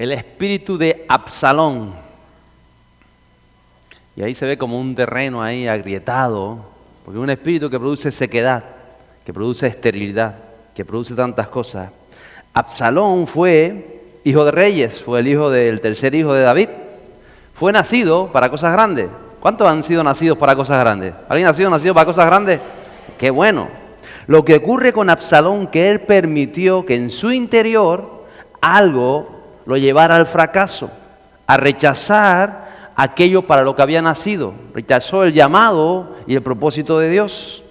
el espíritu de Absalón. Y ahí se ve como un terreno ahí agrietado, porque es un espíritu que produce sequedad, que produce esterilidad, que produce tantas cosas. Absalón fue hijo de reyes, fue el tercer hijo de David. Fue nacido para cosas grandes. ¿Cuántos han sido nacidos para cosas grandes? ¿Alguien ha sido nacido para cosas grandes? ¡Qué bueno! Lo que ocurre con Absalón, que él permitió que en su interior algo lo llevara al fracaso, a rechazar aquello para lo que había nacido. Rechazó el llamado y el propósito de Dios.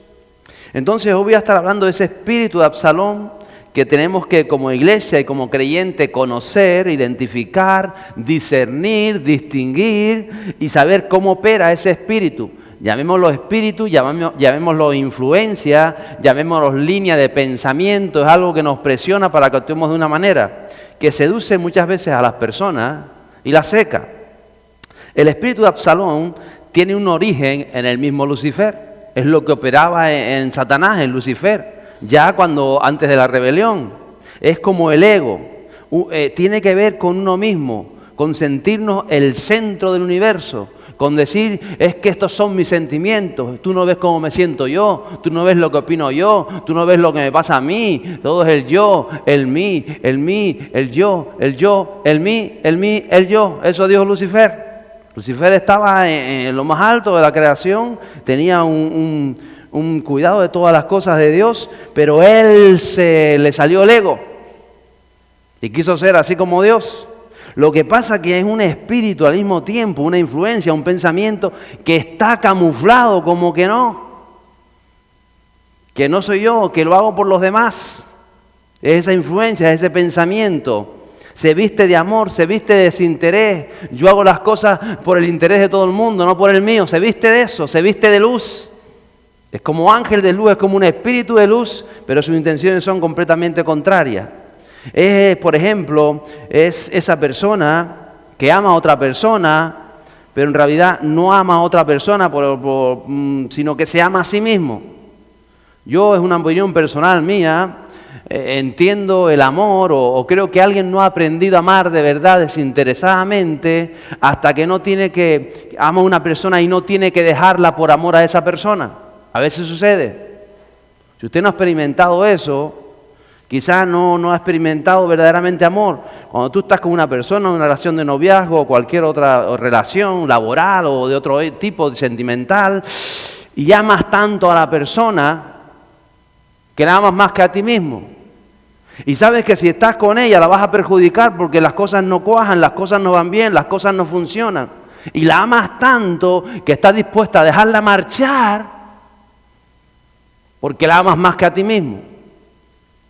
Entonces hoy voy a estar hablando de ese espíritu de Absalón que tenemos que como iglesia y como creyente conocer, identificar, discernir, distinguir y saber cómo opera ese espíritu. Llamémoslo espíritu, llamémoslo influencia, llamémoslo línea de pensamiento. Es algo que nos presiona para que actuemos de una manera que seduce muchas veces a las personas y las seca. El espíritu de Absalón tiene un origen en el mismo Lucifer. Es lo que operaba en Satanás, en Lucifer, ya antes de la rebelión. Es como el ego. Tiene que ver con uno mismo, con sentirnos el centro del universo, con decir, es que estos son mis sentimientos, tú no ves cómo me siento yo, tú no ves lo que opino yo, tú no ves lo que me pasa a mí, todo es el yo, el mí, el yo, el yo, el mí, el yo. Eso dijo Lucifer. Lucifer estaba en lo más alto de la creación, tenía un cuidado de todas las cosas de Dios, pero él le salió el ego y quiso ser así como Dios. Lo que pasa es que es un espíritu al mismo tiempo, una influencia, un pensamiento que está camuflado como que no soy yo, que lo hago por los demás. Es esa influencia, es ese pensamiento. Se viste de amor, se viste de desinterés. Yo hago las cosas por el interés de todo el mundo, no por el mío. Se viste de eso, se viste de luz. Es como ángel de luz, es como un espíritu de luz, pero sus intenciones son completamente contrarias. Por ejemplo, es esa persona que ama a otra persona, pero en realidad no ama a otra persona, sino que se ama a sí mismo. Yo, es una opinión personal mía, entiendo el amor o creo que alguien no ha aprendido a amar de verdad, desinteresadamente, hasta que ama a una persona y no tiene que dejarla por amor a esa persona. A veces sucede. Si usted no ha experimentado eso, quizás no ha experimentado verdaderamente amor. Cuando tú estás con una persona en una relación de noviazgo o cualquier otra relación laboral o de otro tipo sentimental y amas tanto a la persona que la amas más que a ti mismo. Y sabes que si estás con ella la vas a perjudicar porque las cosas no cuajan, las cosas no van bien, las cosas no funcionan. Y la amas tanto que estás dispuesta a dejarla marchar porque la amas más que a ti mismo.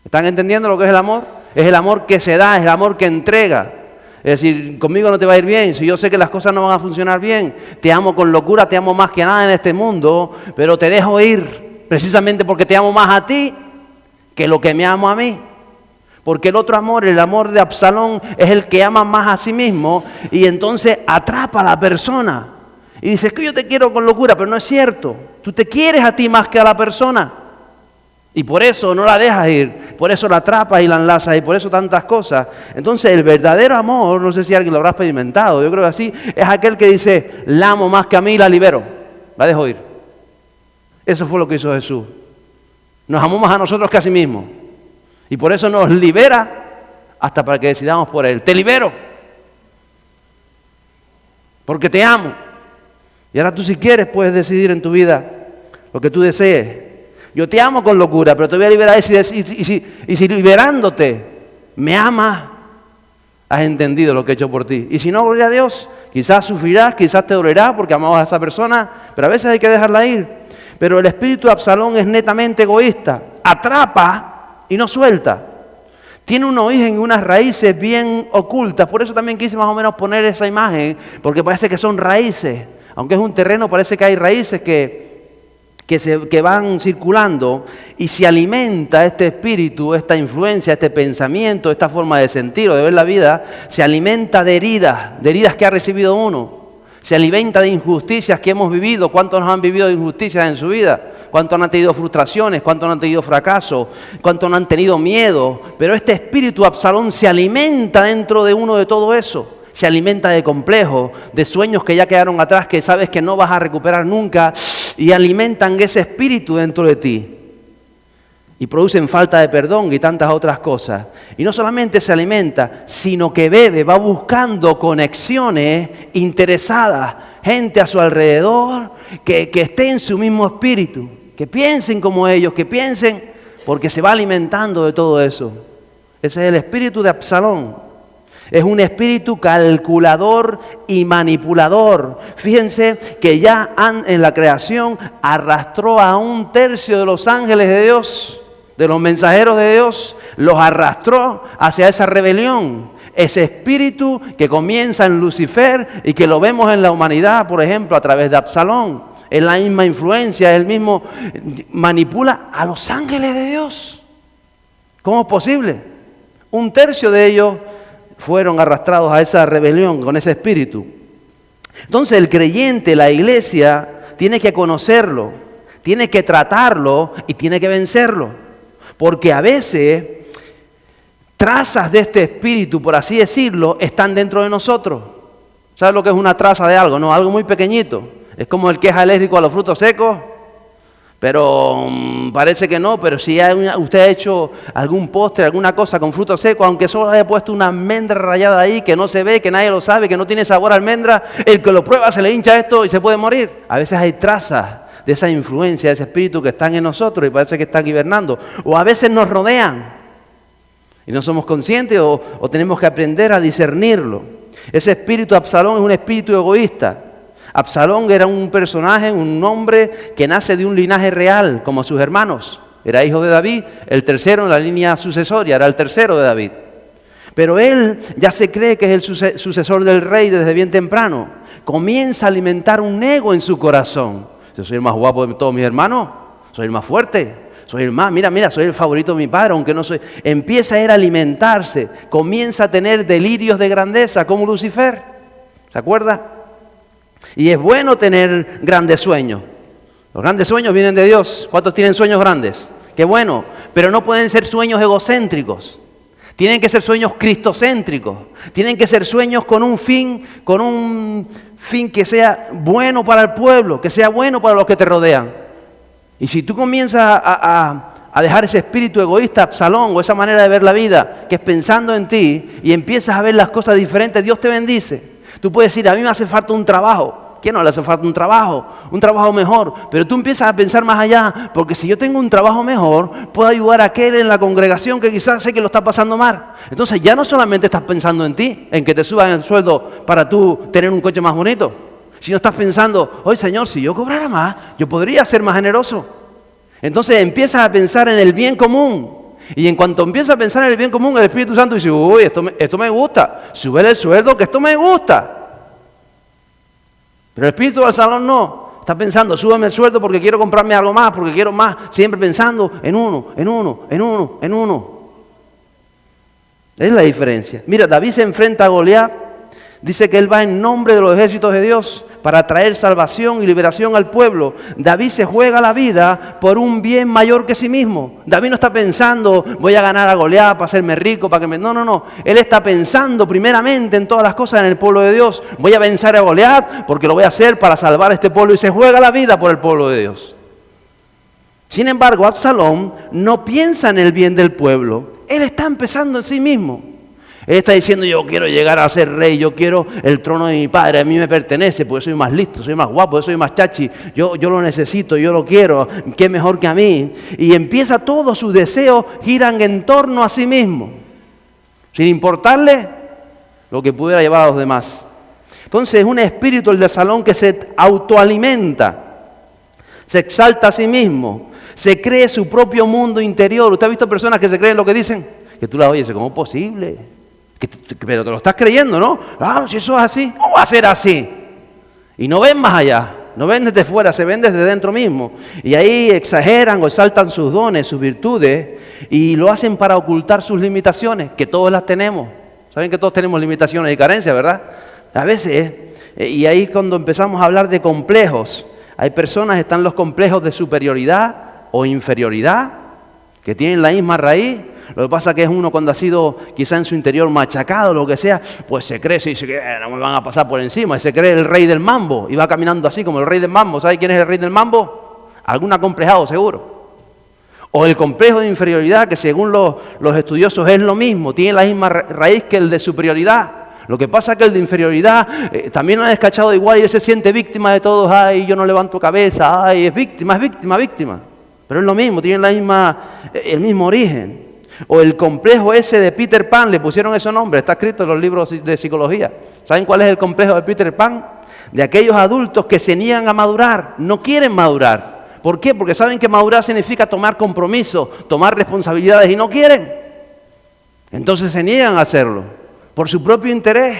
¿Están entendiendo lo que es el amor? Es el amor que se da, es el amor que entrega. Es decir, conmigo no te va a ir bien, si yo sé que las cosas no van a funcionar bien, te amo con locura, te amo más que nada en este mundo, pero te dejo ir precisamente porque te amo más a ti que lo que me amo a mí. Porque el otro amor, el amor de Absalón, es el que ama más a sí mismo y entonces atrapa a la persona. Y dice, es que yo te quiero con locura, pero no es cierto. Tú te quieres a ti más que a la persona. Y por eso no la dejas ir, por eso la atrapas y la enlazas y por eso tantas cosas. Entonces el verdadero amor, no sé si alguien lo habrá experimentado, yo creo que así, es aquel que dice, la amo más que a mí y la libero, la dejo ir. Eso fue lo que hizo Jesús. Nos amó más a nosotros que a sí mismo. Y por eso nos libera hasta para que decidamos por Él. Te libero. Porque te amo. Y ahora tú si quieres puedes decidir en tu vida lo que tú desees. Yo te amo con locura, pero te voy a liberar y si liberándote me amas, has entendido lo que he hecho por ti. Y si no, gloria a Dios, quizás sufrirás, quizás te dolerá porque amabas a esa persona, pero a veces hay que dejarla ir. Pero el espíritu de Absalón es netamente egoísta, atrapa y no suelta. Tiene un origen y unas raíces bien ocultas, por eso también quise más o menos poner esa imagen, porque parece que son raíces. Aunque es un terreno, parece que hay raíces que van circulando y se alimenta este espíritu, esta influencia, este pensamiento, esta forma de sentir o de ver la vida, se alimenta de heridas que ha recibido uno, se alimenta de injusticias que hemos vivido. ¿Cuántos nos han vivido injusticias en su vida? cuánto no han tenido frustraciones, cuánto no han tenido fracaso, cuánto no han tenido miedo. Pero este espíritu Absalón se alimenta dentro de uno de todo eso. Se alimenta de complejos, de sueños que ya quedaron atrás, que sabes que no vas a recuperar nunca, y alimentan ese espíritu dentro de ti. Y producen falta de perdón y tantas otras cosas. Y no solamente se alimenta, sino que bebe, va buscando conexiones interesadas, gente a su alrededor, que esté en su mismo espíritu, que piensen como ellos, que piensen, porque se va alimentando de todo eso. Ese es el espíritu de Absalón. Es un espíritu calculador y manipulador. Fíjense que ya en la creación arrastró a 1/3 de los ángeles de Dios, de los mensajeros de Dios, los arrastró hacia esa rebelión. Ese espíritu que comienza en Lucifer y que lo vemos en la humanidad, por ejemplo, a través de Absalón. Es la misma influencia, él mismo manipula a los ángeles de Dios. ¿Cómo es posible? 1/3 de ellos fueron arrastrados a esa rebelión con ese espíritu. Entonces el creyente, la iglesia, tiene que conocerlo, tiene que tratarlo y tiene que vencerlo. Porque a veces trazas de este espíritu, por así decirlo, están dentro de nosotros. ¿Sabes lo que es una traza de algo? No, algo muy pequeñito. Es como el que es alérgico a los frutos secos. Pero parece que no, pero si usted ha hecho algún postre, alguna cosa con frutos secos, aunque solo haya puesto una almendra rallada ahí, que no se ve, que nadie lo sabe, que no tiene sabor a almendra, el que lo prueba se le hincha esto y se puede morir. A veces hay trazas de esa influencia, de ese espíritu que están en nosotros y parece que están hibernando. O a veces nos rodean y no somos conscientes o tenemos que aprender a discernirlo. Ese espíritu Absalón es un espíritu egoísta. Absalón era un personaje, un hombre que nace de un linaje real, como sus hermanos. Era hijo de David, el tercero en la línea sucesoria, era el tercero de David. Pero él ya se cree que es el sucesor del rey desde bien temprano. Comienza a alimentar un ego en su corazón. Yo soy el más guapo de todos mis hermanos, soy el más fuerte, soy el más, mira, soy el favorito de mi padre, aunque no soy. Empieza a alimentarse, comienza a tener delirios de grandeza, como Lucifer. ¿Se acuerda? Y es bueno tener grandes sueños. Los grandes sueños vienen de Dios. ¿Cuántos tienen sueños grandes? Qué bueno. Pero no pueden ser sueños egocéntricos. Tienen que ser sueños cristocéntricos. Tienen que ser sueños con un fin que sea bueno para el pueblo, que sea bueno para los que te rodean. Y si tú comienzas a dejar ese espíritu egoísta, Absalón, o esa manera de ver la vida, que es pensando en ti, y empiezas a ver las cosas diferentes, Dios te bendice. Tú puedes decir, a mí me hace falta un trabajo. ¿Quién no le hace falta un trabajo mejor? Pero tú empiezas a pensar más allá, porque si yo tengo un trabajo mejor, puedo ayudar a aquel en la congregación que quizás sé que lo está pasando mal. Entonces ya no solamente estás pensando en ti, en que te suban el sueldo para tú tener un coche más bonito, sino estás pensando, oye Señor, si yo cobrara más, yo podría ser más generoso. Entonces empiezas a pensar en el bien común. Y en cuanto empiezas a pensar en el bien común, el Espíritu Santo dice, uy, esto me gusta, súbele el sueldo, que esto me gusta. Pero el espíritu de Absalón no, está pensando, súbeme el sueldo porque quiero comprarme algo más, porque quiero más, siempre pensando en uno. Es la diferencia. Mira, David se enfrenta a Goliat, dice que él va en nombre de los ejércitos de Dios para traer salvación y liberación al pueblo. David se juega la vida por un bien mayor que sí mismo. David no está pensando, voy a ganar a Goliat para hacerme rico, para que me... No. Él está pensando primeramente en todas las cosas en el pueblo de Dios. Voy a vencer a Goliat porque lo voy a hacer para salvar a este pueblo y se juega la vida por el pueblo de Dios. Sin embargo, Absalón no piensa en el bien del pueblo. Él está empezando en sí mismo. Él está diciendo, yo quiero llegar a ser rey, yo quiero el trono de mi padre, a mí me pertenece, porque soy más listo, soy más guapo, soy más chachi, yo lo necesito, yo lo quiero, qué mejor que a mí. Y empieza todos sus deseos giran en torno a sí mismo, sin importarle lo que pudiera llevar a los demás. Entonces es un espíritu el de Absalón que se autoalimenta, se exalta a sí mismo, se cree su propio mundo interior. ¿Usted ha visto personas que se creen lo que dicen? Que tú las oyes, ¿cómo es posible? Pero te lo estás creyendo, ¿no? Claro, si eso es así, ¿cómo va a ser así? Y no ven más allá, no ven desde fuera, se ven desde dentro mismo. Y ahí exageran o exaltan sus dones, sus virtudes, y lo hacen para ocultar sus limitaciones, que todos las tenemos. Saben que todos tenemos limitaciones y carencias, ¿verdad? A veces, y ahí cuando empezamos a hablar de complejos, Hay personas, están los complejos de superioridad o inferioridad, que tienen la misma raíz. Lo que pasa es que es uno cuando ha sido quizá en su interior machacado, lo que sea, pues se cree y dice que no me van a pasar por encima, y se cree el rey del mambo, y va caminando así como el rey del mambo. ¿Sabe quién es el rey del mambo? Algún acomplejado seguro. O el complejo de inferioridad, que según los estudiosos es lo mismo, tiene la misma raíz que el de superioridad. Lo que pasa es que el de inferioridad también lo han descachado igual y él se siente víctima de todos. Ay, yo no levanto cabeza, ay, es víctima, víctima. Pero es lo mismo, tienen el mismo origen. O el complejo ese de Peter Pan, le pusieron ese nombre, está escrito en los libros de psicología. ¿Saben cuál es el complejo de Peter Pan? De aquellos adultos que se niegan a madurar, no quieren madurar. ¿Por qué? Porque saben que madurar significa tomar compromiso, tomar responsabilidades y no quieren. Entonces se niegan a hacerlo, por su propio interés.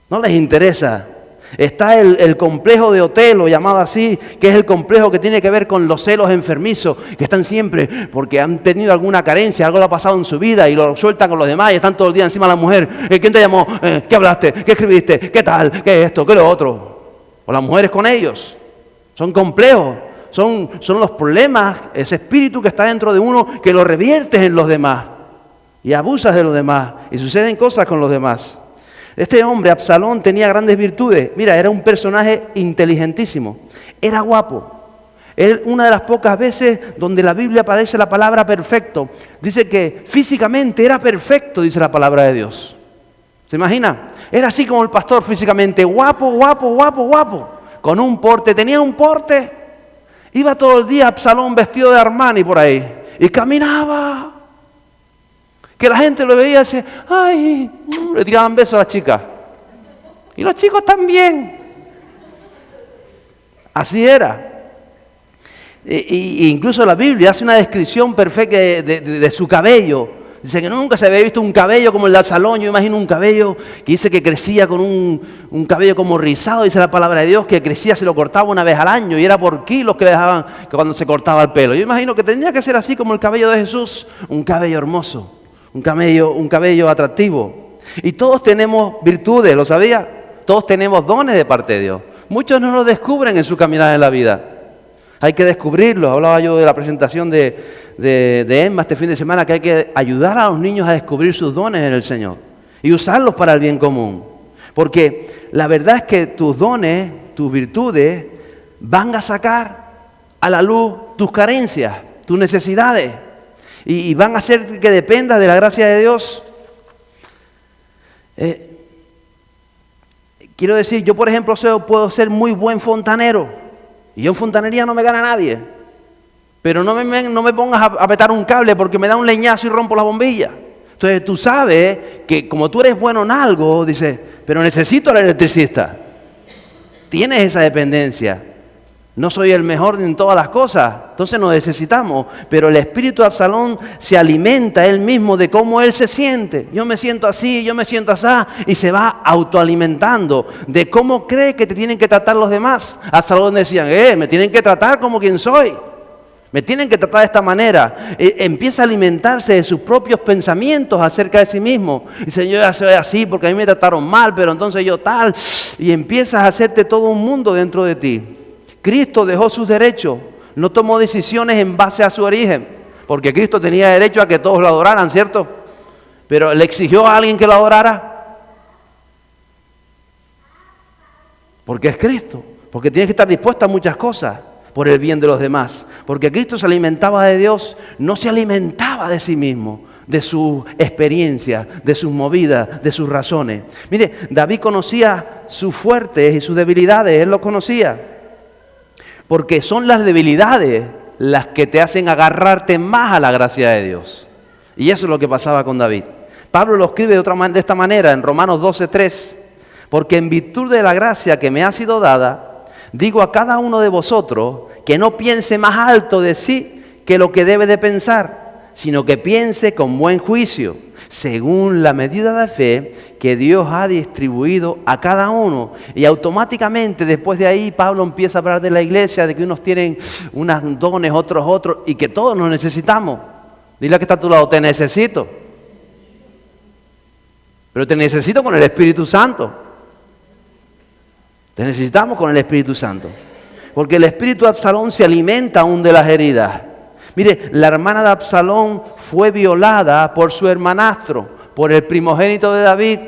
No les interesa. Está el complejo de Otelo, llamado así, que es el complejo que tiene que ver con los celos enfermizos, que están siempre porque han tenido alguna carencia, algo le ha pasado en su vida y lo sueltan con los demás y están todo el día encima de la mujer. ¿Quién te llamó? ¿Qué hablaste? ¿Qué escribiste? ¿Qué tal? ¿Qué esto? ¿Qué lo otro? O las mujeres con ellos. Son complejos, son los problemas, ese espíritu que está dentro de uno que lo reviertes en los demás y abusas de los demás y suceden cosas con los demás. Este hombre, Absalón, tenía grandes virtudes. Mira, era un personaje inteligentísimo. Era guapo. Es una de las pocas veces donde en la Biblia aparece la palabra perfecto. Dice que físicamente era perfecto, dice la palabra de Dios. ¿Se imagina? Era así como el pastor físicamente. Guapo. Con un porte. Tenía un porte. Iba todo el día Absalón vestido de Armani por ahí. Y caminaba. Que la gente lo veía y decía, ay, le tiraban besos a las chicas. Y los chicos también. Así era. Y incluso la Biblia hace una descripción perfecta de su cabello. Dice que nunca se había visto un cabello como el de Absalón. Yo imagino un cabello que dice que crecía con un cabello como rizado, dice la palabra de Dios, que crecía, se lo cortaba una vez al año y era por kilos que le dejaban que cuando se cortaba el pelo. Yo imagino que tendría que ser así como el cabello de Jesús, un cabello hermoso. Un cabello atractivo. Y todos tenemos virtudes, ¿lo sabía? Todos tenemos dones de parte de Dios. Muchos no los descubren en su caminar en la vida. Hay que descubrirlos. Hablaba yo de la presentación de Emma este fin de semana, que hay que ayudar a los niños a descubrir sus dones en el Señor y usarlos para el bien común. Porque la verdad es que tus dones, tus virtudes, van a sacar a la luz tus carencias, tus necesidades. Y van a hacer que dependas de la gracia de Dios. Quiero decir, yo por ejemplo puedo ser muy buen fontanero. Y yo en fontanería no me gana nadie. Pero no me pongas a petar un cable porque me da un leñazo y rompo la bombilla. Entonces tú sabes que como tú eres bueno en algo, dices, pero necesito al electricista. Tienes esa dependencia. No soy el mejor en todas las cosas, entonces nos necesitamos. Pero el espíritu de Absalón se alimenta él mismo de cómo él se siente. Yo me siento así, yo me siento así, y se va autoalimentando de cómo cree que te tienen que tratar los demás. Absalón decían, me tienen que tratar como quien soy. Me tienen que tratar de esta manera. Empieza a alimentarse de sus propios pensamientos acerca de sí mismo. Dice, yo ya soy así porque a mí me trataron mal, pero entonces yo tal. Y empiezas a hacerte todo un mundo dentro de ti. Cristo dejó sus derechos, no tomó decisiones en base a su origen, porque Cristo tenía derecho a que todos lo adoraran, ¿cierto? Pero ¿le exigió a alguien que lo adorara? Porque es Cristo, porque tiene que estar dispuesto a muchas cosas por el bien de los demás, porque Cristo se alimentaba de Dios, no se alimentaba de sí mismo, de sus experiencias, de sus movidas, de sus razones. Mire, David conocía sus fuertes y sus debilidades, él los conocía. Porque son las debilidades las que te hacen agarrarte más a la gracia de Dios. Y eso es lo que pasaba con David. Pablo lo escribe de esta manera en Romanos 12:3. Porque en virtud de la gracia que me ha sido dada, digo a cada uno de vosotros que no piense más alto de sí que lo que debe de pensar, sino que piense con buen juicio, según la medida de fe que Dios ha distribuido a cada uno. Y automáticamente después de ahí Pablo empieza a hablar de la iglesia, de que unos tienen unos dones, otros, y que todos nos necesitamos. Dile a que está a tu lado, te necesito. Pero te necesito con el Espíritu Santo. Te necesitamos con el Espíritu Santo. Porque el espíritu de Absalón se alimenta aún de las heridas. Mire, la hermana de Absalón fue violada por su hermanastro, por el primogénito de David.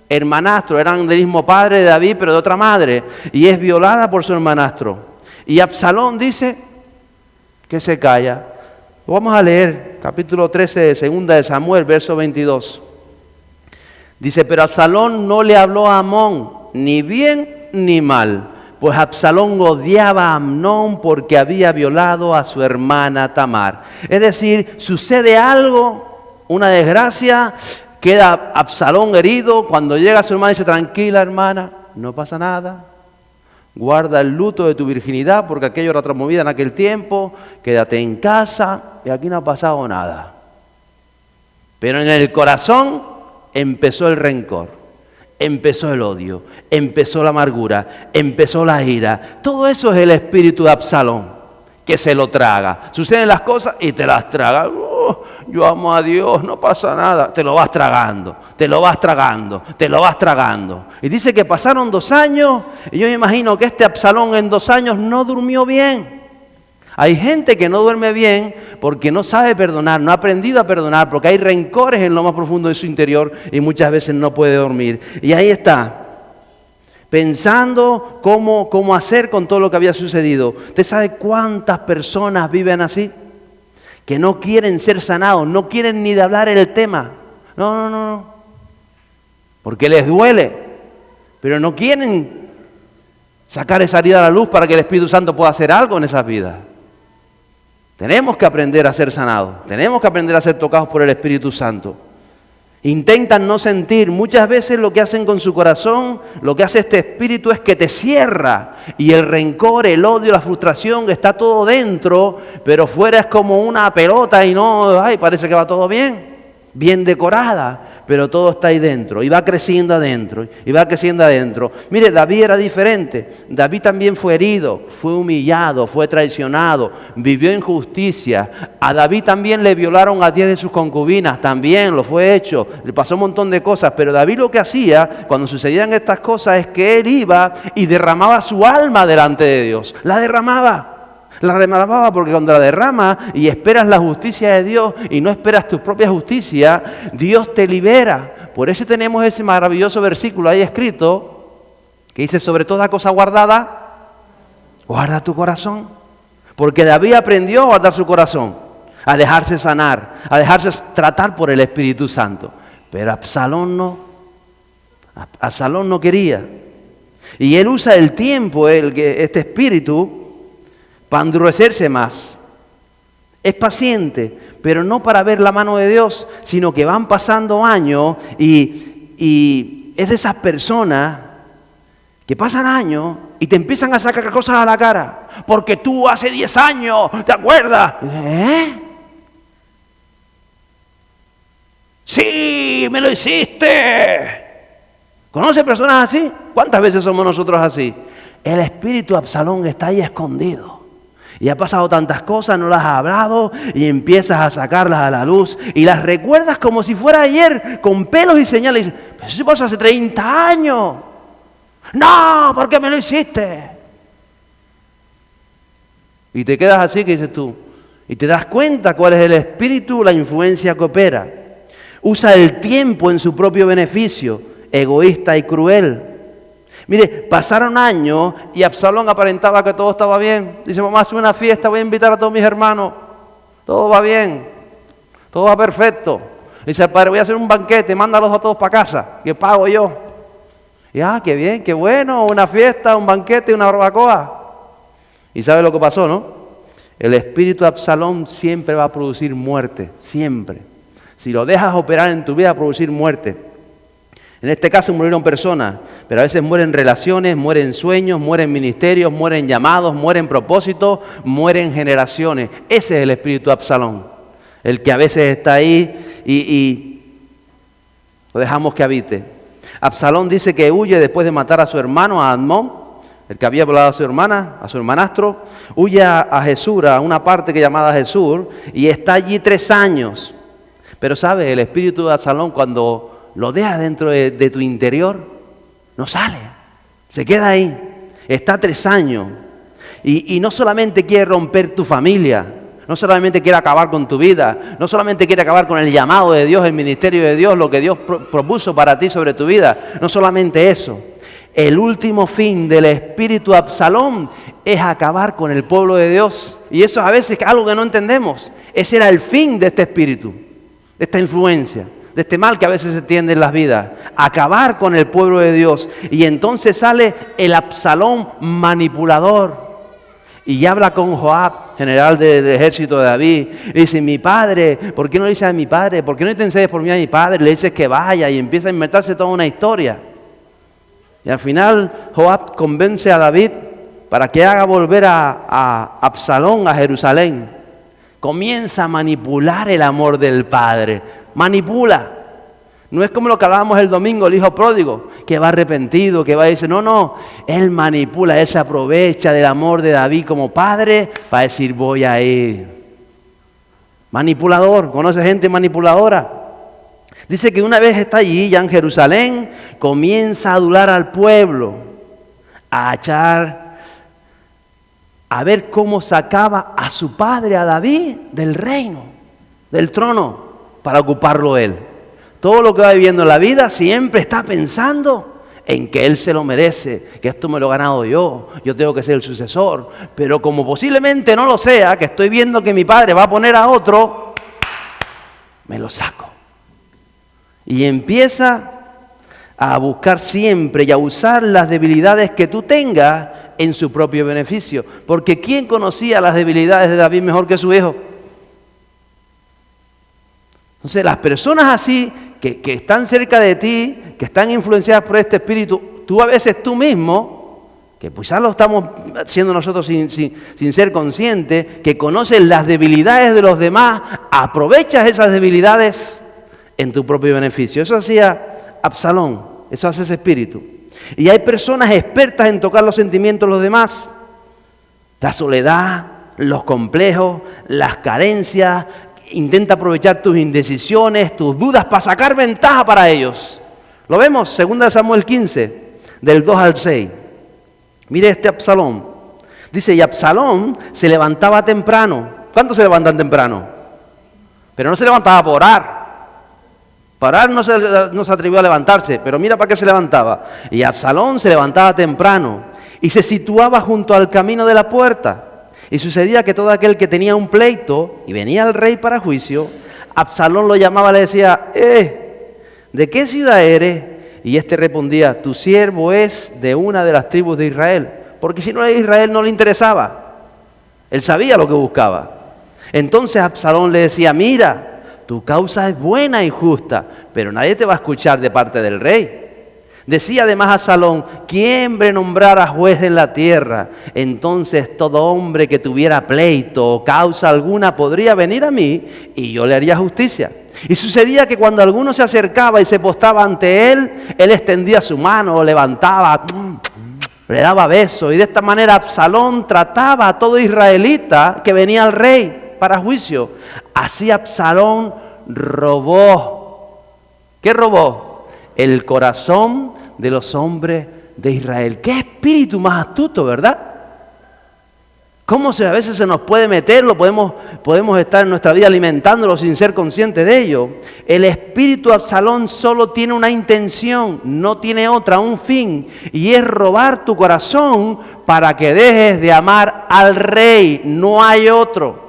Hermanastro, eran del mismo padre de David, pero de otra madre. Y es violada por su hermanastro. Y Absalón dice que se calla. Vamos a leer capítulo 13 de 2 de Samuel, verso 22. Dice, pero Absalón no le habló a Amnón, ni bien ni mal, pues Absalón odiaba a Amnón porque había violado a su hermana Tamar. Es decir, sucede algo, una desgracia, queda Absalón herido, cuando llega su hermana dice, tranquila hermana, no pasa nada, guarda el luto de tu virginidad porque aquello era otra movida en aquel tiempo, quédate en casa y aquí no ha pasado nada. Pero en el corazón empezó el rencor, empezó el odio, empezó la amargura, empezó la ira. Todo eso es el espíritu de Absalón, que se lo traga. Suceden las cosas y te las traga. Yo amo a Dios, no pasa nada. Te lo vas tragando, te lo vas tragando, te lo vas tragando. Y dice que pasaron 2 años y yo me imagino que este Absalón en 2 años no durmió bien. Hay gente que no duerme bien porque no sabe perdonar, no ha aprendido a perdonar, porque hay rencores en lo más profundo de su interior y muchas veces no puede dormir. Y ahí está, pensando cómo hacer con todo lo que había sucedido. ¿Usted sabe cuántas personas viven así? Que no quieren ser sanados, no quieren ni de hablar el tema. No. Porque les duele, pero no quieren sacar esa herida a la luz para que el Espíritu Santo pueda hacer algo en esas vidas. Tenemos que aprender a ser sanados, tenemos que aprender a ser tocados por el Espíritu Santo. Intentan no sentir, muchas veces lo que hacen con su corazón, lo que hace este espíritu es que te cierra y el rencor, el odio, la frustración está todo dentro, pero fuera es como una pelota y no, parece que va todo bien decorada, pero todo está ahí dentro y va creciendo adentro y va creciendo adentro. Mire, David era diferente. David también fue herido, fue humillado, fue traicionado, vivió injusticia. A David también le violaron a 10 de sus concubinas, también lo fue hecho, le pasó un montón de cosas, pero David lo que hacía cuando sucedían estas cosas es que él iba y derramaba su alma delante de Dios, la derramaba porque cuando la derramas y esperas la justicia de Dios y no esperas tu propia justicia, Dios te libera. Por eso tenemos ese maravilloso versículo ahí escrito que dice, sobre toda cosa guardada, guarda tu corazón. Porque David aprendió a guardar su corazón, a dejarse sanar, a dejarse tratar por el Espíritu Santo. Pero Absalón no quería. Y él usa el tiempo, este espíritu, para endurecerse más. Es paciente, pero no para ver la mano de Dios, sino que van pasando años y es de esas personas que pasan años y te empiezan a sacar cosas a la cara. Porque tú hace 10 años, ¿te acuerdas? ¡Sí, me lo hiciste! ¿Conoce personas así? ¿Cuántas veces somos nosotros así? El espíritu de Absalón está ahí escondido. Y ha pasado tantas cosas, no las has hablado y empiezas a sacarlas a la luz y las recuerdas como si fuera ayer, con pelos y señales. Y dices, pero eso pasó hace 30 años. No, ¿por qué me lo hiciste? Y te quedas así, que dices tú. Y te das cuenta cuál es el espíritu, la influencia que opera. Usa el tiempo en su propio beneficio, egoísta y cruel. Mire, pasaron años y Absalón aparentaba que todo estaba bien. Dice, vamos a hacer una fiesta, voy a invitar a todos mis hermanos. Todo va bien, todo va perfecto. Dice el padre, voy a hacer un banquete, mándalos a todos para casa, que pago yo. Y qué bien, qué bueno, una fiesta, un banquete, una barbacoa. ¿Y sabe lo que pasó, no? El espíritu de Absalón siempre va a producir muerte, siempre. Si lo dejas operar en tu vida, va a producir muerte. En este caso murieron personas, pero a veces mueren relaciones, mueren sueños, mueren ministerios, mueren llamados, mueren propósitos, mueren generaciones. Ese es el espíritu de Absalón, el que a veces está ahí y lo dejamos que habite. Absalón dice que huye después de matar a su hermano, a Amnón, el que había violado a su hermana, a su hermanastro. Huye a Jesús, a una parte que llamada Jesús, y está allí 3 años. Pero ¿sabe? El espíritu de Absalón, cuando lo dejas dentro de tu interior, no sale, se queda ahí, está 3 años. Y no solamente quiere romper tu familia, no solamente quiere acabar con tu vida, no solamente quiere acabar con el llamado de Dios, el ministerio de Dios, lo que Dios propuso para ti sobre tu vida. No solamente eso. El último fin del espíritu de Absalón es acabar con el pueblo de Dios. Y eso a veces es algo que no entendemos. Ese era el fin de este espíritu, de esta influencia, de este mal que a veces se tiende en las vidas. Acabar con el pueblo de Dios. Y entonces sale el Absalón manipulador. Y habla con Joab, general del ejército de David. Y dice, mi padre, ¿por qué no le dices a mi padre? ¿Por qué no intercedes por mí a mi padre? Le dices que vaya y empieza a inventarse toda una historia. Y al final Joab convence a David para que haga volver a Absalón a Jerusalén. Comienza a manipular el amor del padre. Manipula. No es como lo que hablábamos el domingo, el hijo pródigo, que va arrepentido, que va y dice, no, él manipula, él se aprovecha del amor de David como padre para decir, voy a ir. Manipulador, ¿conoce gente manipuladora? Dice que una vez está allí, ya en Jerusalén, comienza a adular al pueblo, a ver cómo sacaba a su padre, a David, del reino, del trono, para ocuparlo él. Todo lo que va viviendo en la vida siempre está pensando en que él se lo merece, que esto me lo he ganado yo tengo que ser el sucesor. Pero como posiblemente no lo sea, que estoy viendo que mi padre va a poner a otro, me lo saco. Y empieza a buscar siempre y a usar las debilidades que tú tengas en su propio beneficio. Porque ¿quién conocía las debilidades de David mejor que su hijo? Entonces las personas así, que están cerca de ti, que están influenciadas por este espíritu, tú a veces tú mismo, que pues ya lo estamos haciendo nosotros sin ser conscientes, que conoces las debilidades de los demás, aprovechas esas debilidades en tu propio beneficio. Eso hacía Absalón, eso hace ese espíritu. Y hay personas expertas en tocar los sentimientos de los demás, la soledad, los complejos, las carencias. Intenta aprovechar tus indecisiones, tus dudas para sacar ventaja para ellos. Lo vemos, 2 Samuel 15, del 2 al 6. Mire este Absalón. Dice, y Absalón se levantaba temprano. ¿Cuántos se levantan temprano? Pero no se levantaba por orar. Para orar no se atrevió a levantarse, pero mira para qué se levantaba. Y Absalón se levantaba temprano y se situaba junto al camino de la puerta. Y sucedía que todo aquel que tenía un pleito y venía al rey para juicio, Absalón lo llamaba y le decía, ¿de qué ciudad eres? Y éste respondía, tu siervo es de una de las tribus de Israel. Porque si no era de Israel no le interesaba. Él sabía lo que buscaba. Entonces Absalón le decía, mira, tu causa es buena y justa, pero nadie te va a escuchar de parte del rey. Decía además Absalón, ¿quién me nombrara juez en la tierra? Entonces todo hombre que tuviera pleito o causa alguna podría venir a mí y yo le haría justicia. Y sucedía que cuando alguno se acercaba y se postaba ante él, él extendía su mano, levantaba, le daba besos. Y de esta manera Absalón trataba a todo israelita que venía al rey para juicio. Así Absalón robó. ¿Qué robó? El corazón de los hombres de Israel. ¡Qué espíritu más astuto!, ¿verdad? ¿Cómo a veces se nos puede meter? Podemos estar en nuestra vida alimentándolo sin ser conscientes de ello. El espíritu de Absalón solo tiene una intención, no tiene otra, un fin, y es robar tu corazón para que dejes de amar al rey. No hay otro.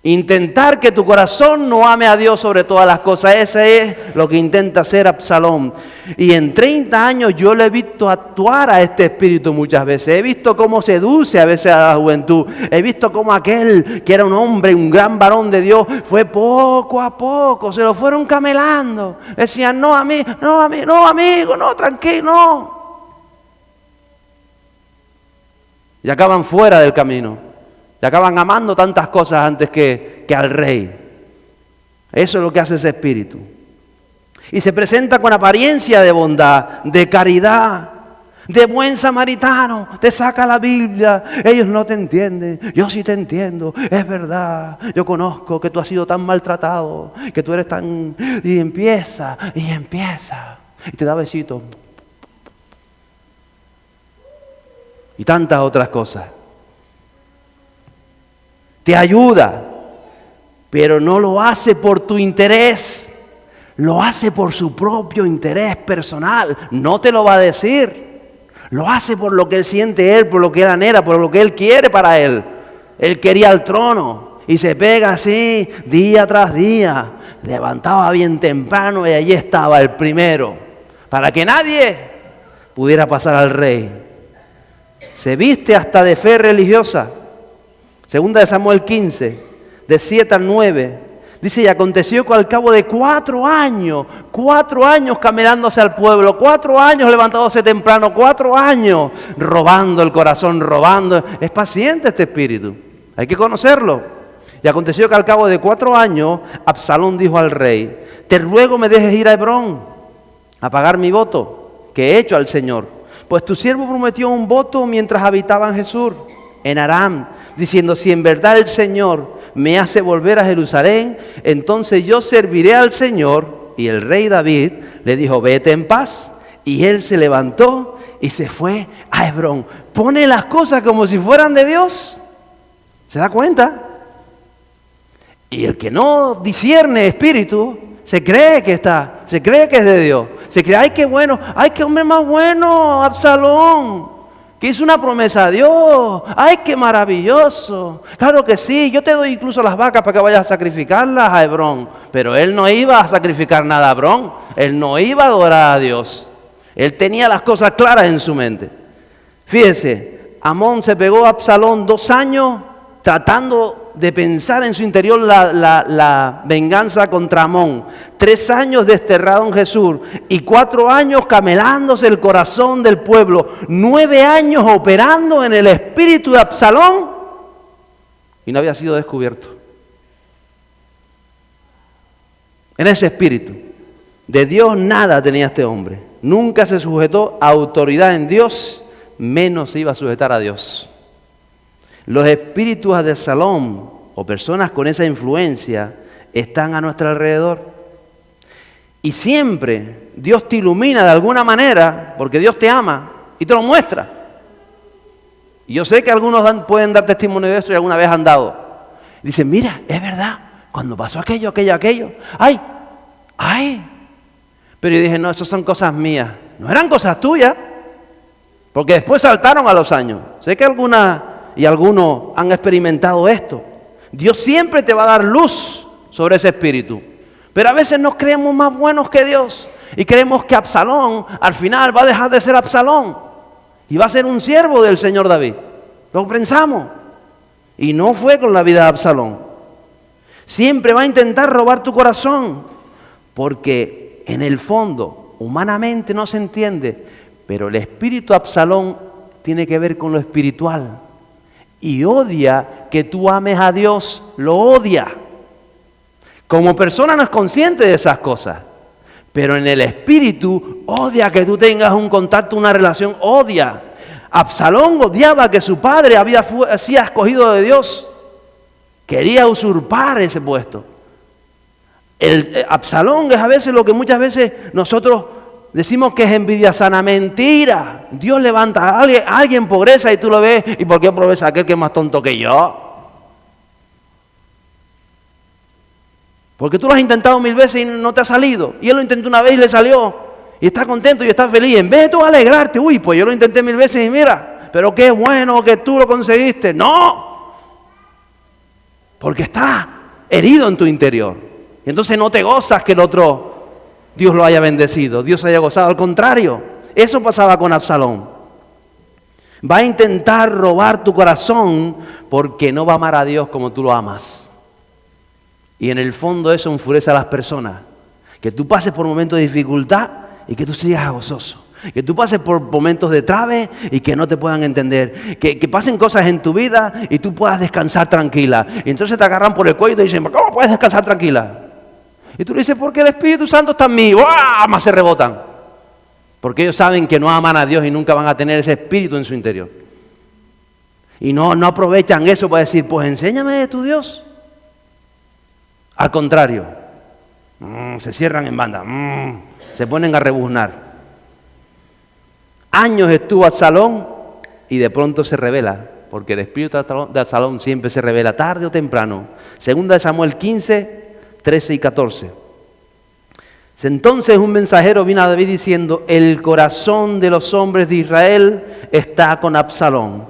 Intentar que tu corazón no ame a Dios sobre todas las cosas. Ese es lo que intenta hacer Absalón. Y en 30 años yo le he visto actuar a este espíritu muchas veces. He visto cómo seduce a veces a la juventud. He visto cómo aquel que era un hombre, un gran varón de Dios, fue poco a poco, se lo fueron camelando. Decían, no a mí, no a mí, no amigo, no, tranquilo, no. Y acaban fuera del camino. Y acaban amando tantas cosas antes que al rey. Eso es lo que hace ese espíritu. Y se presenta con apariencia de bondad, de caridad, de buen samaritano. Te saca la Biblia. Ellos no te entienden. Yo sí te entiendo. Es verdad. Yo conozco que tú has sido tan maltratado, que tú eres tan... Y empieza. Y te da besitos. Y tantas otras cosas. te ayuda, pero no lo hace por tu interés, lo hace por su propio interés personal. No te lo va a decir, lo hace por lo que él siente él, por lo que él anhela, por lo que él quiere para él. Él quería el trono y se pega así día tras día. Levantaba bien temprano y allí estaba el primero, para que nadie pudiera pasar al rey. Se viste hasta de fe religiosa. Segunda de Samuel 15, de 7 al 9. Dice, y aconteció que al cabo de 4 años camelándose al pueblo, 4 años levantándose temprano, 4 años robando el corazón, robando. Es paciente este espíritu, hay que conocerlo. Y aconteció que al cabo de 4 años, Absalón dijo al rey, te ruego me dejes ir a Hebrón a pagar mi voto que he hecho al Señor. Pues tu siervo prometió un voto mientras habitaba en Jesús, en Aram, diciendo, si en verdad el Señor me hace volver a Jerusalén, entonces yo serviré al Señor. Y el rey David le dijo, vete en paz. Y él se levantó y se fue a Hebrón. Pone las cosas como si fueran de Dios. ¿Se da cuenta? Y el que no discierne espíritu, se cree que es de Dios. Se cree, ay, qué bueno, ay, qué hombre más bueno, Absalón, que hizo una promesa a Dios. Ay, qué maravilloso. Claro que sí, yo te doy incluso las vacas para que vayas a sacrificarlas a Hebrón. Pero él no iba a sacrificar nada a Hebrón. Él no iba a adorar a Dios. Él tenía las cosas claras en su mente. Fíjese, Amón se pegó a Absalón 2 años tratando de pensar en su interior la venganza contra Amón. 3 años desterrado en Jesús y 4 años camelándose el corazón del pueblo. 9 años operando en el espíritu de Absalón y no había sido descubierto. En ese espíritu de Dios nada tenía este hombre. Nunca se sujetó a autoridad en Dios, menos se iba a sujetar a Dios. Los espíritus de Absalón o personas con esa influencia están a nuestro alrededor. Y siempre Dios te ilumina de alguna manera, porque Dios te ama y te lo muestra. Y yo sé que algunos pueden dar testimonio de eso y alguna vez han dado. Dicen, mira, es verdad, cuando pasó aquello. ¡Ay! Pero yo dije, no, eso son cosas mías. No eran cosas tuyas, porque después saltaron a los años. Sé que algunas y algunos han experimentado esto. Dios siempre te va a dar luz sobre ese espíritu. Pero a veces nos creemos más buenos que Dios. Y creemos que Absalón al final va a dejar de ser Absalón. Y va a ser un siervo del Señor David. Lo pensamos. Y no fue con la vida de Absalón. Siempre va a intentar robar tu corazón. Porque en el fondo, humanamente no se entiende. Pero el espíritu de Absalón tiene que ver con lo espiritual. Y odia que tú ames a Dios, lo odia. Como persona no es consciente de esas cosas, pero en el espíritu odia que tú tengas un contacto, una relación, odia. Absalón odiaba que su padre había sido escogido de Dios, quería usurpar ese puesto. Absalón es a veces lo que muchas veces nosotros decimos que es envidia sana. Mentira. Dios levanta a alguien pobreza y tú lo ves. ¿Y por qué pobreza? Aquel que es más tonto que yo. Porque tú lo has intentado 1000 veces y no te ha salido. Y él lo intentó una vez y le salió. Y está contento y está feliz. En vez de tú alegrarte, uy, pues yo lo intenté 1000 veces y mira, pero qué bueno que tú lo conseguiste. No. Porque está herido en tu interior. Y entonces no te gozas que el otro Dios lo haya bendecido, Dios haya gozado. Al contrario, eso pasaba con Absalón. Va a intentar robar tu corazón porque no va a amar a Dios como tú lo amas. Y en el fondo eso enfurece a las personas. Que tú pases por momentos de dificultad y que tú sigas gozoso. Que tú pases por momentos de trave y que no te puedan entender. Que pasen cosas en tu vida y tú puedas descansar tranquila. Y entonces te agarran por el cuello y te dicen, ¿cómo puedes descansar tranquila? Y tú le dices, porque el Espíritu Santo está en mí. ¡Uah! Más se rebotan. Porque ellos saben que no aman a Dios y nunca van a tener ese espíritu en su interior. Y no aprovechan eso para decir, pues enséñame de tu Dios. Al contrario, se cierran en banda, se ponen a rebuznar. Años estuvo Absalón y de pronto se revela porque el espíritu de Absalón siempre se revela tarde o temprano. Segunda de Samuel 15, 13 y 14. Entonces un mensajero vino a David diciendo: el corazón de los hombres de Israel está con Absalón.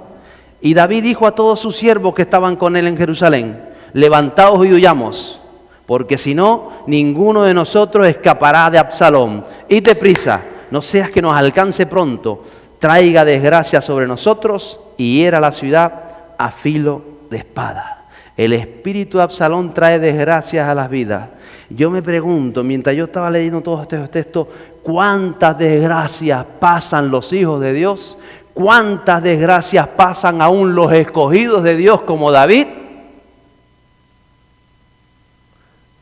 Y David dijo a todos sus siervos que estaban con él en Jerusalén: levantaos y huyamos, porque si no, ninguno de nosotros escapará de Absalón. Id deprisa, no seas que nos alcance pronto, traiga desgracia sobre nosotros y hiera la ciudad a filo de espada. El espíritu de Absalón trae desgracias a las vidas. Yo me pregunto, mientras yo estaba leyendo todos estos textos, ¿cuántas desgracias pasan los hijos de Dios? ¿Cuántas desgracias pasan aún los escogidos de Dios como David?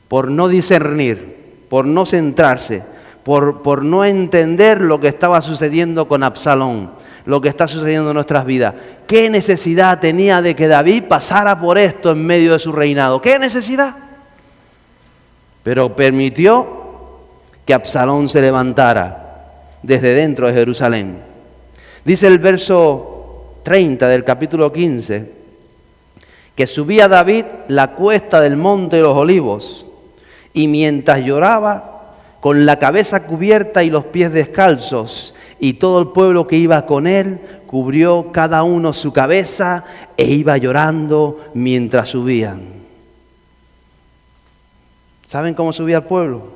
Por no discernir, por no centrarse, por no entender lo que estaba sucediendo con Absalón, lo que está sucediendo en nuestras vidas. ¿Qué necesidad tenía de que David pasara por esto en medio de su reinado? ¿Qué necesidad? Pero permitió que Absalón se levantara desde dentro de Jerusalén. Dice el verso 30 del capítulo 15, que subía David la cuesta del monte de los olivos, y mientras lloraba, con la cabeza cubierta y los pies descalzos, y todo el pueblo que iba con él, cubrió cada uno su cabeza e iba llorando mientras subían. ¿Saben cómo subía el pueblo?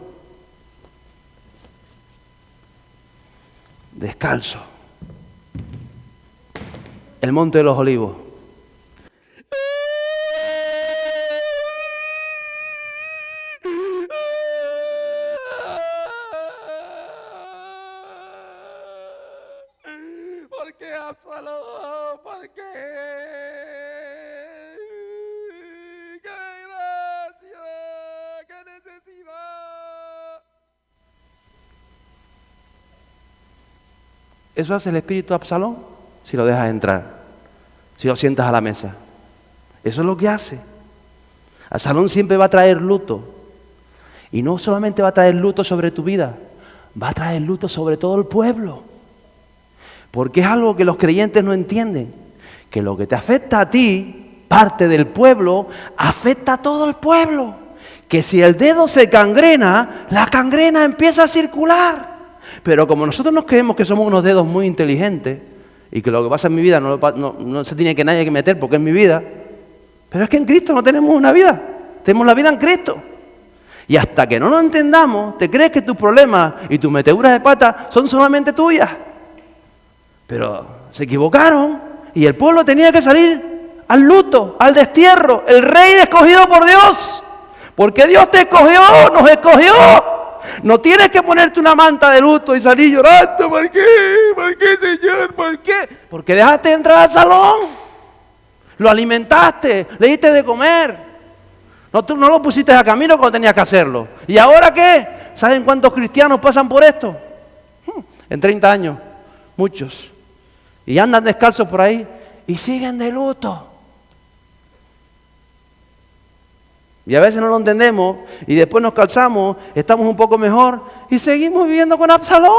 Descalzo. El monte de los olivos. ¿Por qué, Absalón? ¿Por qué? ¡Qué gracia! ¡Qué necesidad! Eso hace el espíritu de Absalón si lo dejas entrar, si lo sientas a la mesa. Eso es lo que hace. Absalón siempre va a traer luto. Y no solamente va a traer luto sobre tu vida, va a traer luto sobre todo el pueblo. Porque es algo que los creyentes no entienden, que lo que te afecta a ti, parte del pueblo, afecta a todo el pueblo. Que si el dedo se cangrena, la cangrena empieza a circular. Pero como nosotros nos creemos que somos unos dedos muy inteligentes y que lo que pasa en mi vida no se tiene que nadie que meter porque es mi vida, pero es que en Cristo no tenemos una vida, tenemos la vida en Cristo. Y hasta que no lo entendamos, te crees que tus problemas y tus meteduras de pata son solamente tuyas. Pero se equivocaron y el pueblo tenía que salir al luto, al destierro. El rey escogido por Dios, porque Dios te escogió, nos escogió. No tienes que ponerte una manta de luto y salir llorando. ¿Por qué? ¿Por qué, Señor? ¿Por qué? Porque dejaste entrar al salón, lo alimentaste, le diste de comer. Tú no lo pusiste a camino cuando tenías que hacerlo. ¿Y ahora qué? ¿Saben cuántos cristianos pasan por esto? En 30 años, muchos. Y andan descalzos por ahí y siguen de luto. Y a veces no lo entendemos y después nos calzamos, estamos un poco mejor y seguimos viviendo con Absalón.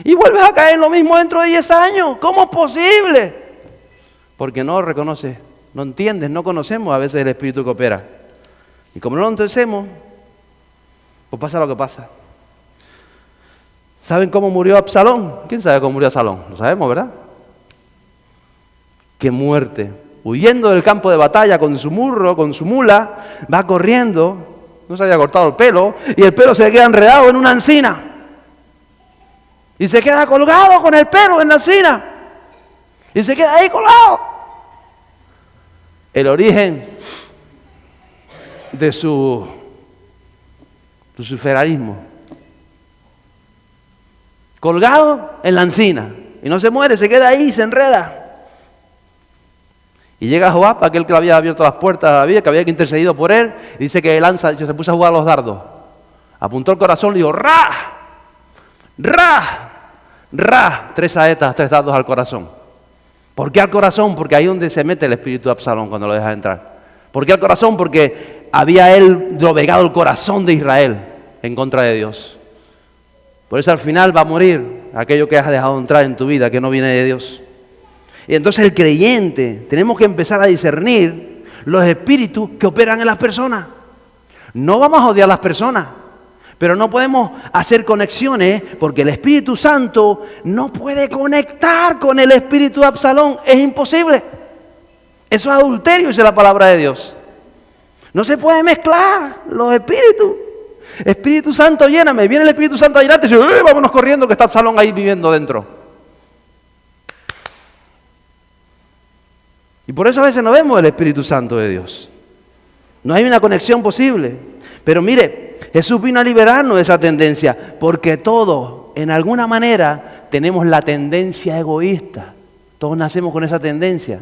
Y vuelves a caer en lo mismo dentro de 10 años. ¿Cómo es posible? Porque no reconoces, no entiendes, no conocemos a veces el espíritu que opera. Y como no lo entendemos, pues pasa lo que pasa. ¿Saben cómo murió Absalón? ¿Quién sabe cómo murió Absalón? Lo sabemos, ¿verdad? ¡Qué muerte! Huyendo del campo de batalla con su burro, con su mula, va corriendo, no se había cortado el pelo, y el pelo se queda enredado en una encina. Y se queda colgado con el pelo en la encina. Y se queda ahí colgado. El origen de su luciferarismo. Colgado en la encina. Y no se muere, se queda ahí y se enreda. Y llega Joab, aquel que le había abierto las puertas a David, que había intercedido por él, y dice que se puso a jugar a los dardos. Apuntó el corazón y dijo, ¡ra! ¡ra! ¡ra! 3 saetas, 3 dardos al corazón. ¿Por qué al corazón? Porque ahí es donde se mete el espíritu de Absalón cuando lo deja entrar. ¿Por qué al corazón? Porque había él doblegado el corazón de Israel en contra de Dios. Por eso al final va a morir aquello que has dejado entrar en tu vida, que no viene de Dios. Y entonces el creyente, tenemos que empezar a discernir los espíritus que operan en las personas. No vamos a odiar a las personas, pero no podemos hacer conexiones porque el Espíritu Santo no puede conectar con el espíritu de Absalón. Es imposible. Eso es adulterio, dice la palabra de Dios. No se puede mezclar los espíritus. Espíritu Santo, lléname. Viene el Espíritu Santo a llenarte y dice, vámonos corriendo que está Absalón ahí viviendo dentro. Y por eso a veces no vemos el Espíritu Santo de Dios. No hay una conexión posible. Pero mire, Jesús vino a liberarnos de esa tendencia, porque todos, en alguna manera, tenemos la tendencia egoísta. Todos nacemos con esa tendencia.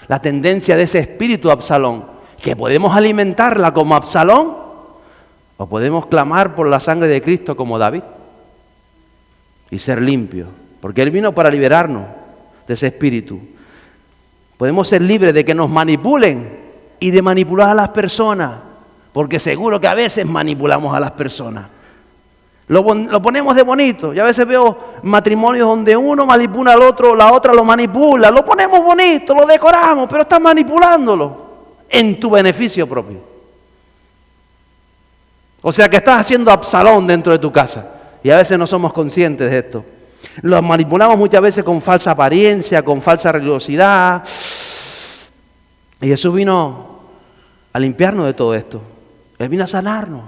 La tendencia de ese espíritu de Absalón, que podemos alimentarla como Absalón, o podemos clamar por la sangre de Cristo como David y ser limpios, porque Él vino para liberarnos de ese espíritu. Podemos ser libres de que nos manipulen y de manipular a las personas, porque seguro que a veces manipulamos a las personas. Lo ponemos de bonito. Yo a veces veo matrimonios donde uno manipula al otro, la otra lo manipula. Lo ponemos bonito, lo decoramos, pero estás manipulándolo en tu beneficio propio. O sea que estás haciendo Absalón dentro de tu casa. Y a veces no somos conscientes de esto. Los manipulamos muchas veces con falsa apariencia, con falsa religiosidad. Y Jesús vino a limpiarnos de todo esto. Él vino a sanarnos,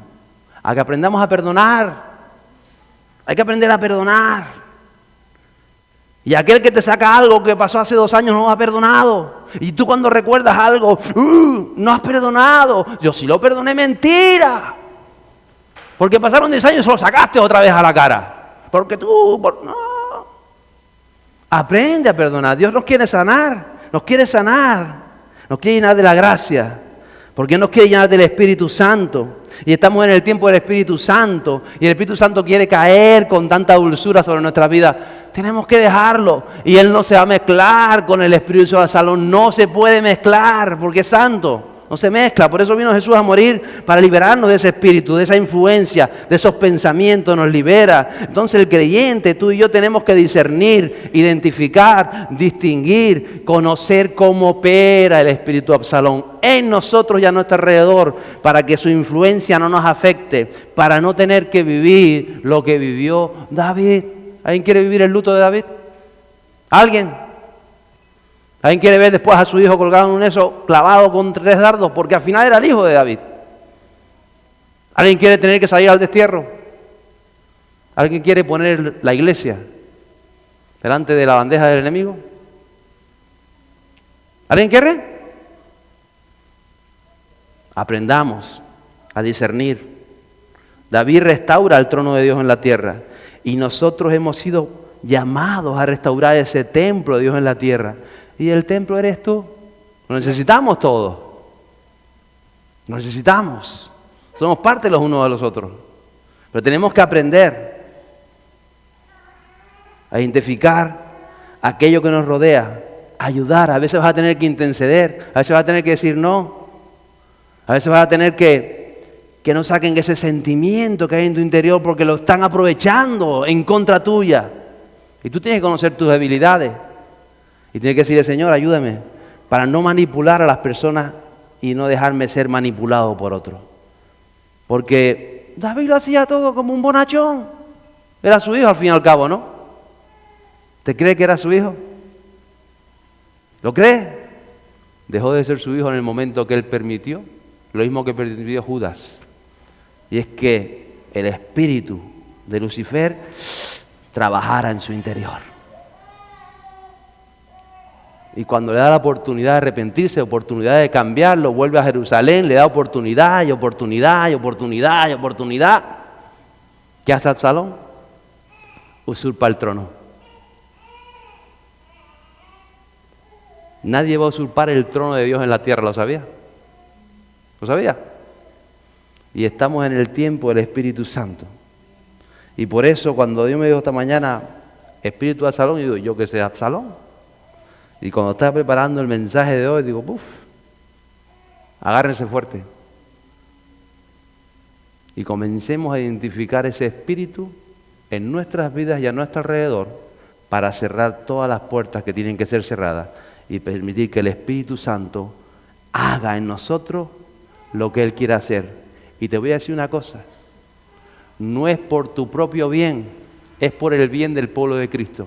a que aprendamos a perdonar. Hay que aprender a perdonar. Y aquel que te saca algo que pasó hace 2 años no ha perdonado. Y tú cuando recuerdas algo, no has perdonado. Yo sí lo perdoné, mentira. Porque pasaron 10 años y se lo sacaste otra vez a la cara. Porque tú, no. Aprende a perdonar. Dios nos quiere sanar. Nos quiere sanar. Nos quiere llenar de la gracia. Porque nos quiere llenar del Espíritu Santo. Y estamos en el tiempo del Espíritu Santo. Y el Espíritu Santo quiere caer con tanta dulzura sobre nuestra vida. Tenemos que dejarlo. Y Él no se va a mezclar con el Espíritu de Absalón. No se puede mezclar porque es santo. No se mezcla. Por eso vino Jesús a morir, para liberarnos de ese espíritu, de esa influencia, de esos pensamientos. Nos libera. Entonces el creyente, tú y yo, tenemos que discernir, identificar, distinguir, conocer cómo opera el espíritu de Absalón en nosotros y a nuestro alrededor, para que su influencia no nos afecte, para no tener que vivir lo que vivió David. ¿Alguien quiere vivir el luto de David? ¿Alguien? ¿Alguien quiere ver después a su hijo colgado en un eso, clavado con 3 dardos? Porque al final era el hijo de David. ¿Alguien quiere tener que salir al destierro? ¿Alguien quiere poner la iglesia delante de la bandeja del enemigo? ¿Alguien quiere? Aprendamos a discernir. David restaura el trono de Dios en la tierra. Y nosotros hemos sido llamados a restaurar ese templo de Dios en la tierra. Y el templo eres tú. Lo necesitamos todos. Lo necesitamos. Somos parte los unos de los otros. Pero tenemos que aprender a identificar aquello que nos rodea, a ayudar. A veces vas a tener que interceder, a veces vas a tener que decir no. A veces vas a tener que no saquen ese sentimiento que hay en tu interior porque lo están aprovechando en contra tuya. Y tú tienes que conocer tus debilidades. Y tienes que decirle, Señor, ayúdame para no manipular a las personas y no dejarme ser manipulado por otros. Porque David lo hacía todo como un bonachón. Era su hijo al fin y al cabo, ¿no? ¿Te cree que era su hijo? ¿Lo cree? Dejó de ser su hijo en el momento que él permitió, lo mismo que permitió Judas. Y es que el espíritu de Lucifer trabajara en su interior. Y cuando le da la oportunidad de arrepentirse, oportunidad de cambiarlo, vuelve a Jerusalén, le da oportunidad y oportunidad y oportunidad y oportunidad. ¿Qué hace Absalón? Usurpa el trono. Nadie va a usurpar el trono de Dios en la tierra, ¿lo sabía? ¿Lo sabía? Y estamos en el tiempo del Espíritu Santo. Y por eso cuando Dios me dijo esta mañana, Espíritu de Absalón, yo digo, ¿yo qué sé Absalón? Y cuando estaba preparando el mensaje de hoy, digo, ¡puf! Agárrense fuerte. Y comencemos a identificar ese espíritu en nuestras vidas y a nuestro alrededor para cerrar todas las puertas que tienen que ser cerradas y permitir que el Espíritu Santo haga en nosotros lo que Él quiere hacer. Y te voy a decir una cosa, no es por tu propio bien, es por el bien del pueblo de Cristo.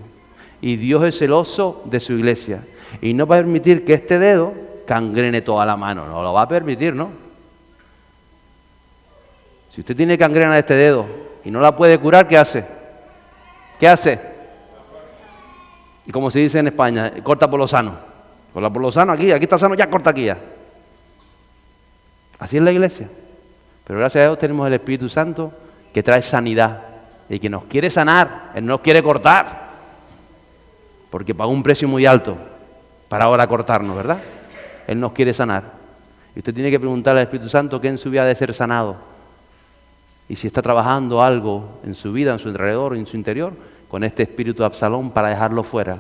Y Dios es celoso de su iglesia y no va a permitir que este dedo cangrene toda la mano, no lo va a permitir, ¿no? Si usted tiene gangrena de este dedo y no la puede curar, ¿qué hace? ¿Qué hace? Y como se dice en España, corta por lo sano. Corta por lo sano, aquí está sano, ya corta aquí ya. Así es la iglesia. Pero gracias a Dios tenemos el Espíritu Santo que trae sanidad y que nos quiere sanar, Él no nos quiere cortar. Porque pagó un precio muy alto para ahora cortarnos, ¿verdad? Él nos quiere sanar. Y usted tiene que preguntarle al Espíritu Santo qué en su vida debe ser sanado. Y si está trabajando algo en su vida, en su alrededor, en su interior, con este espíritu de Absalón para dejarlo fuera.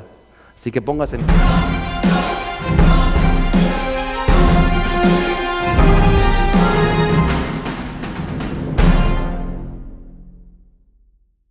Así que póngase en...